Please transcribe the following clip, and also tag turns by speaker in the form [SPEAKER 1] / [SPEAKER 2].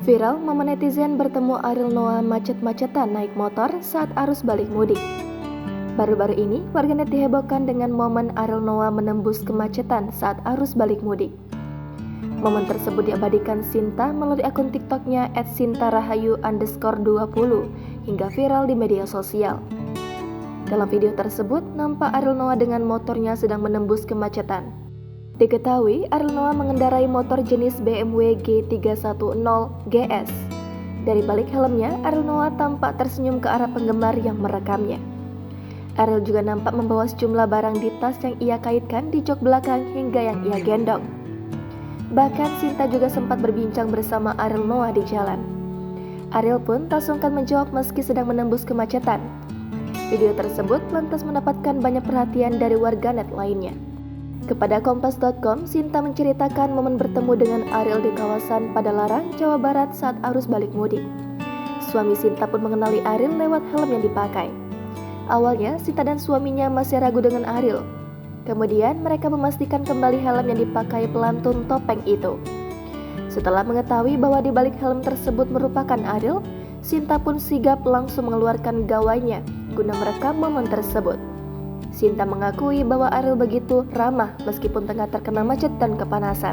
[SPEAKER 1] Viral, momen netizen bertemu Ariel Noah macet-macetan naik motor saat arus balik mudik. Baru-baru ini, warganet dihebohkan dengan momen Ariel Noah menembus kemacetan saat arus balik mudik. Momen tersebut diabadikan Sinta melalui akun TikToknya @sintarahayu_20 hingga viral di media sosial. Dalam video tersebut, nampak Ariel Noah dengan motornya sedang menembus kemacetan. Diketahui, Ariel Noah mengendarai motor jenis BMW G310 GS. Dari balik helmnya, Ariel Noah tampak tersenyum ke arah penggemar yang merekamnya. Ariel juga nampak membawa sejumlah barang di tas yang ia kaitkan di jok belakang hingga yang ia gendong. Bahkan Sinta juga sempat berbincang bersama Ariel Noah di jalan. Ariel pun tak sungkan menjawab meski sedang menembus kemacetan. Video tersebut lantas mendapatkan banyak perhatian dari warganet lainnya. Kepada Kompas.com, Sinta menceritakan momen bertemu dengan Ariel di kawasan Padalarang, Jawa Barat saat arus balik mudik. Suami Sinta pun mengenali Ariel lewat helm yang dipakai. Awalnya, Sinta dan suaminya masih ragu dengan Ariel. Kemudian, mereka memastikan kembali helm yang dipakai pelantun topeng itu. Setelah mengetahui bahwa di balik helm tersebut merupakan Ariel, Sinta pun sigap langsung mengeluarkan gawainya guna merekam momen tersebut. Sinta mengakui bahwa Ariel begitu ramah meskipun tengah terkena macet dan kepanasan.